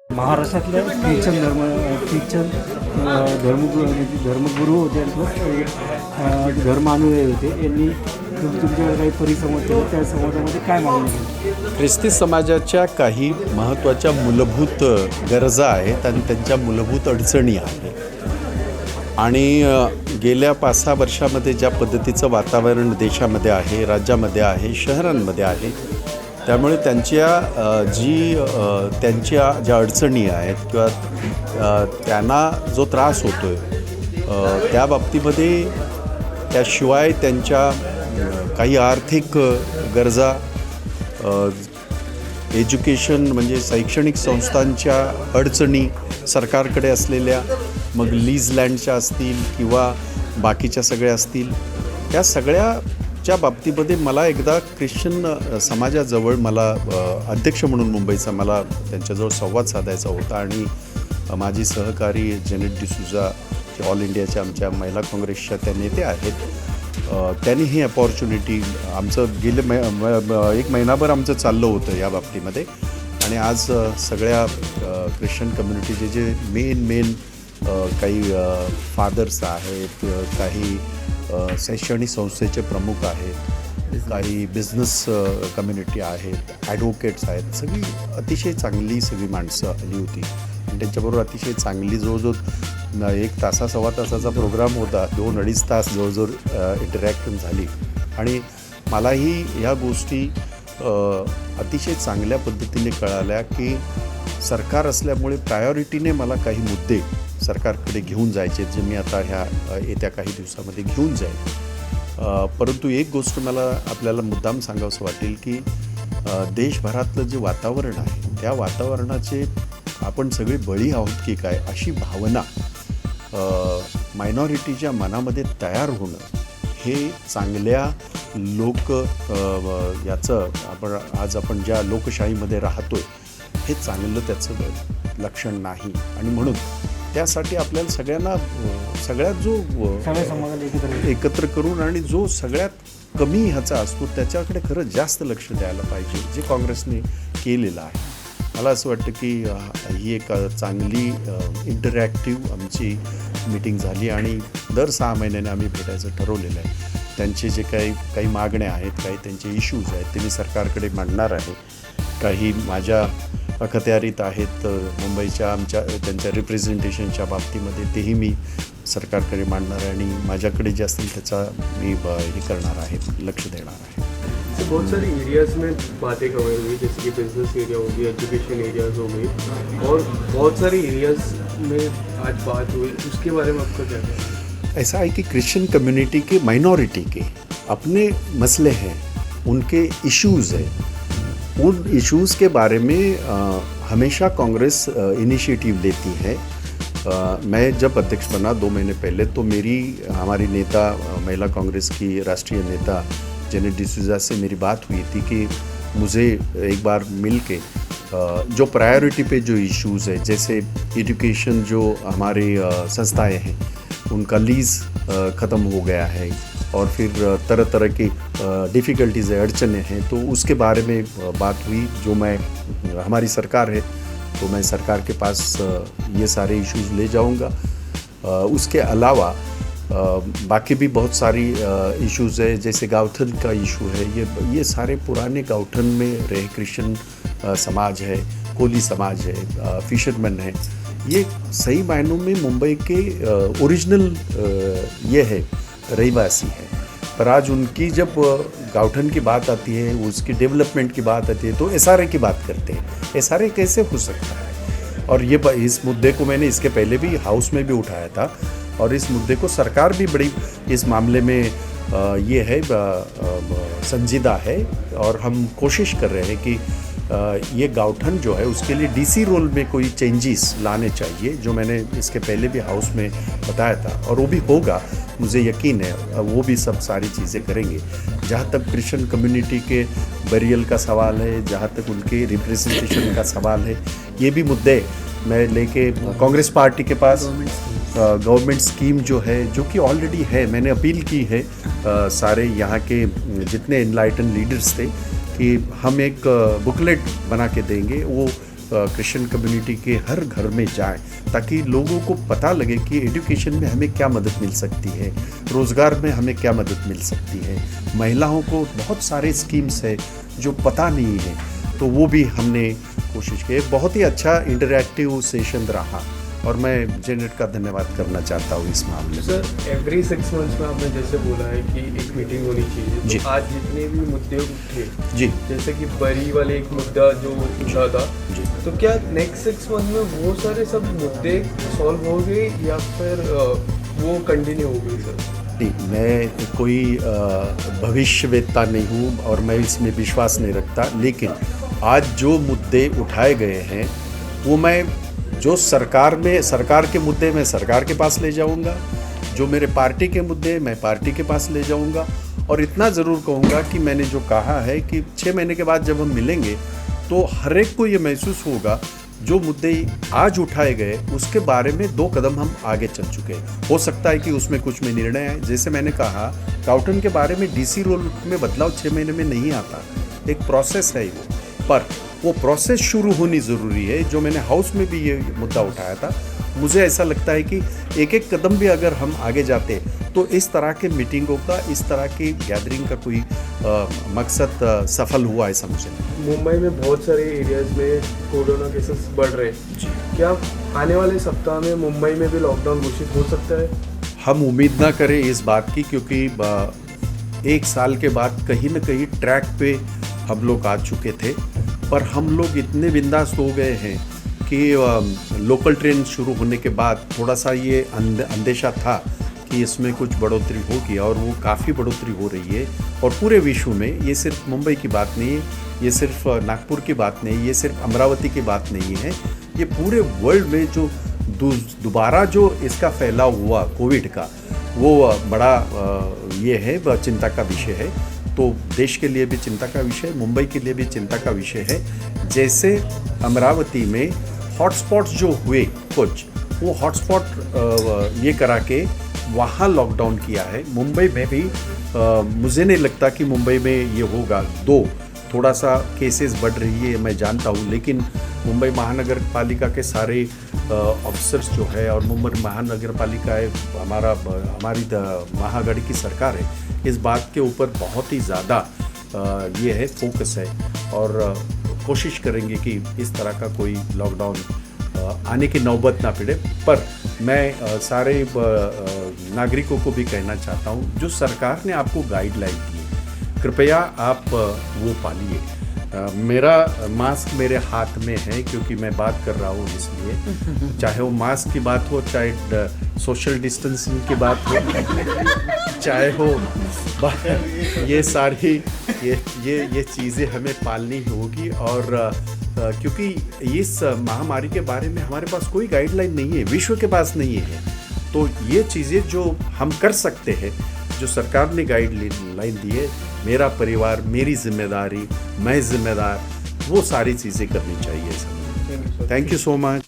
महाराष्ट्रातल्या ख्रिश्चन धर्मगुरू होते प्लस धर्मानुयायी होते. यांनी तुमच्याकडे काही परिसंवाद केले, त्या संवादामध्ये काय मागणी केली? ख्रिस्ती समाजाच्या काही महत्त्वाच्या मूलभूत गरजा आहेत आणि त्यांच्या मूलभूत अडचणी आहेत. आणि गेल्या 5-6 वर्षामध्ये ज्या पद्धतीचं वातावरण देशामध्ये आहे, राज्यामध्ये आहे, शहरांमध्ये आहे, त्यामुळे त्यांच्या ज्या अडचणी आहेत किंवा त्यांना जो त्रास होतो आहे त्या बाबतीमध्ये, त्याशिवाय त्यांच्या काही आर्थिक गरजा, एज्युकेशन म्हणजे शैक्षणिक संस्थांच्या अडचणी सरकारकडे असलेल्या, मग लीज लँडच्या असतील किंवा बाकीच्या सगळ्या असतील, त्या सगळ्याच्या बाबतीमध्ये मला एकदा ख्रिश्चन समाजाजवळ मला अध्यक्ष म्हणून मुंबईचा मला त्यांच्याजवळ संवाद साधायचा होता. आणि माझी सहकारी जेनेट डिसूजा जे ऑल इंडियाच्या आमच्या महिला काँग्रेसच्या त्या नेते आहेत, त्यांनी ही अपॉर्च्युनिटी आमचं गेले 1 महिनाभर आमचं चाललं होतं या बाबतीमध्ये. आणि आज सगळ्या ख्रिश्चन कम्युनिटीचे जे मेन काही फादर्स आहेत, काही शैक्षणिक संस्थेचे प्रमुख आहेत, काही बिझनेस कम्युनिटी आहेत, ॲडव्होकेट्स आहेत, सगळी अतिशय चांगली सगळी माणसं आली होती. आणि त्यांच्याबरोबर अतिशय चांगली जवळजवळ 1 तासा सव्वा तासाचा प्रोग्राम होता. 2-2.5 तास जवळजवळ इंटरॅक्शन झाली. आणि मलाही ह्या गोष्टी अतिशय चांगल्या पद्धतीने कळाल्या की सरकार असल्यामुळे प्रायोरिटीने मला काही मुद्दे सरकारकडे घेऊन जायचे, जे मी आता येत्या काही दिवसामध्ये घेऊन जाईल. परंतु एक गोष्ट मला आपल्याला मुद्दाम सांगावंसं वाटेल की देशभरातलं जे वातावरण आहे, त्या वातावरणाचे आपण सगळे बळी आहोत की काय, अशी भावना मायनॉरिटीच्या मनामध्ये तयार होणं, हे चांगल्या याचं आपण ज्या लोकशाहीमध्ये राहतोय, हे चांगलं त्याचं लक्षण नाही. आणि म्हणून त्यासाठी आपल्याला सगळ्यात जो एकत्र करून आणि जो सगळ्यात कमी ह्याचा असतो त्याच्याकडे खरं जास्त लक्ष द्यायला पाहिजे, जे काँग्रेसने केलेलं आहे. मला असं वाटतं की ही एक चांगली इंटरॅक्टिव्ह आमची मीटिंग झाली आणि दर 6 महिन्याने आम्ही भेटायचं ठरवलेलं आहे. त्यांचे जे काही मागण्या आहेत, काही त्यांचे इश्यूज आहेत, ते मी सरकारकडे मांडणार आहे. काही माझ्या अखत्यारीत आहेत मुंबईच्या त्यांच्या रिप्रेझेंटेशनच्या बाबतीमध्ये, तेही मी सरकारकडे मांडणार आहे. आणि माझ्याकडे जे असतील त्याचा मी हे करणार आहे, लक्ष देणार आहे. बहुत सारी एरियाज़ में बातें कवर हुई, जैसे कि बिजनेस एरिया हो गई, एजुकेशन एरियाज़ हो गई, और बहुत सारी एरियाज़ में आज बात हुई. उसके बारे में आपका क्या कहना है? ऐसा है कि क्रिश्चियन कम्युनिटी के, माइनॉरिटी के अपने मसले हैं, उनके इश्यूज़ हैं. उन इश्यूज़ के बारे में हमेशा कांग्रेस इनिशिएटिव लेती है. मैं जब अध्यक्ष बना 2 महीने पहले, तो हमारी नेता, महिला कांग्रेस की राष्ट्रीय नेता जेनेट डिसूजा से मेरी बात हुई थी कि मुझे एक बार मिल के जो प्रायोरिटी पे जो इश्यूज़ है, जैसे एजुकेशन, जो हमारी संस्थाएं हैं उनका लीज़ ख़त्म हो गया है, और फिर तरह तरह की डिफ़िकल्टीज़ है, अड़चनें हैं, तो उसके बारे में बात हुई. जो हमारी सरकार है, तो मैं सरकार के पास ये सारे इश्यूज़ ले जाऊंगा. उसके अलावा बाकी भी बहुत सारी इश्यूज़ है, जैसे गाँवठन का इशू है. ये सारे पुराने गाँवठन में रहे क्रिश्चियन समाज है, कोली समाज है, फिशरमैन है, ये सही मायनों में मुंबई के ओरिजिनल ये है, रहीवासी है. पर आज उनकी जब गाँवठन की बात आती है, उसकी डेवलपमेंट की बात आती है, तो SRA की बात करते हैं. SRA कैसे हो सकता है? और इस मुद्दे को मैंने इसके पहले भी हाउस में भी उठाया था, और इस मुद्दे को सरकार भी बड़ी इस मामले में ये है संजीदा है. और हम कोशिश कर रहे हैं कि ये गाँवठन जो है उसके लिए DC रोल में कोई चेंजेस लाने चाहिए, जो मैंने इसके पहले भी हाउस में बताया था, और वो भी होगा, मुझे यकीन है. वो भी सब सारी चीज़ें करेंगे. जहाँ तक क्रिश्चियन कम्युनिटी के बरियल का सवाल है, जहाँ तक उनके रिप्रेजेंटेशन का सवाल है, ये भी मुद्दे मैं लेके कांग्रेस पार्टी के पास गवर्नमेंट स्कीम जो है, जो कि ऑलरेडी है, मैंने अपील की है सारे यहाँ के जितने इनलाइटन लीडर्स थे कि हम एक बुकलेट बना के देंगे, वो क्रिश्चियन कम्युनिटी के हर घर में जाए ताकि लोगों को पता लगे कि एजुकेशन में हमें क्या मदद मिल सकती है, रोज़गार में हमें क्या मदद मिल सकती है। महिलाओं को बहुत सारे स्कीम्स है जो पता नहीं है, तो वो भी हमने कोशिश की। बहुत ही अच्छा इंटरैक्टिव सेशन रहा और मैं जेनेट का धन्यवाद करना चाहता हूँ इस मामले में। सर एवरी 6 मंथ्स में आपने जैसे बोला है कि एक मीटिंग होनी चाहिए, जी। तो आज जितने भी मुद्दे उठे, जी जैसे कि बरी वाले एक मुद्दा जो उठा था, जी। तो क्या नेक्स्ट 6 मंथ में वो सारे सब मुद्दे सॉल्व हो गए या फिर वो कंटिन्यू हो गई सर? नहीं, मैं कोई भविष्यवेत्ता नहीं हूँ और मैं इसमें विश्वास नहीं रखता, लेकिन आज जो मुद्दे उठाए गए हैं वो मैं जो सरकार के मुद्दे मैं सरकार के पास ले जाऊंगा, जो मेरे पार्टी के मुद्दे मैं पार्टी के पास ले जाऊंगा। और इतना ज़रूर कहूँगा कि मैंने जो कहा है कि 6 महीने के बाद जब हम मिलेंगे तो हर एक को ये महसूस होगा जो मुद्दे आज उठाए गए उसके बारे में 2 कदम हम आगे चल चुके हैं। हो सकता है कि उसमें कुछ में निर्णय आए, जैसे मैंने कहा काउटन के बारे में डीसी रोल में बदलाव 6 महीने में नहीं आता, एक प्रोसेस है वो, पर वो प्रोसेस शुरू होनी ज़रूरी है। जो मैंने हाउस में भी ये मुद्दा उठाया था, मुझे ऐसा लगता है कि एक कदम भी अगर हम आगे जाते तो इस तरह के मीटिंगों का, इस तरह की गैदरिंग का कोई मकसद सफल हुआ ऐसा मुझे नहीं। मुंबई में बहुत सारे एरियाज में कोरोना केसेस बढ़ रहे हैं, क्या आने वाले सप्ताह में मुंबई में भी लॉकडाउन घोषित हो सकता है? हम उम्मीद ना करें इस बात की, क्योंकि 1 साल के बाद कहीं ना कहीं ट्रैक पे हम लोग आ चुके थे, पर हम लोग इतने बिंदास हो गए हैं कि लोकल ट्रेन शुरू होने के बाद थोड़ा सा ये अंदेशा था कि इसमें कुछ बढ़ोतरी होगी, और वो काफ़ी बढ़ोतरी हो रही है। और पूरे विश्व में, ये सिर्फ मुंबई की बात नहीं है, ये सिर्फ नागपुर की बात नहीं है, ये सिर्फ अमरावती की बात नहीं है, ये पूरे वर्ल्ड में जो दोबारा जो इसका फैलाव हुआ कोविड का, वो बड़ा ये है, चिंता का विषय है। तो देश के लिए भी चिंता का विषय, मुंबई के लिए भी चिंता का विषय है। जैसे अमरावती में हॉटस्पॉट्स जो हुए कुछ, वो हॉटस्पॉट ये करा के वहाँ लॉकडाउन किया है। मुंबई में भी मुझे नहीं लगता कि मुंबई में ये होगा। थोड़ा सा केसेस बढ़ रही है मैं जानता हूँ, लेकिन मुंबई महानगर पालिका के सारे ऑफिसर्स जो है और मुंबई महानगर पालिका है, हमारी महागढ़ की सरकार है, इस बात के ऊपर बहुत ही ज़्यादा ये है, फोकस है, और कोशिश करेंगे कि इस तरह का कोई लॉकडाउन आने की नौबत ना पड़े। पर मैं सारे नागरिकों को भी कहना चाहता हूँ, जो सरकार ने आपको गाइडलाइन दी, कृपया आप वो पालिए। मेरा मास्क मेरे हाथ में है क्योंकि मैं बात कर रहा हूँ, इसलिए चाहे वो मास्क की बात हो, चाहे सोशल डिस्टेंसिंग की बात हो, चाहे हो ये सारी ये चीज़ें हमें पालनी होगी। और क्योंकि इस महामारी के बारे में हमारे पास कोई गाइडलाइन नहीं है, विश्व के पास नहीं है, तो ये चीज़ें जो हम कर सकते हैं, जो सरकार ने गाइडलाइन दी है, मेरा परिवार, मेरी जिम्मेदारी, मैं जिम्मेदार, वो सारी चीज़ें करनी चाहिए। Thank you so much.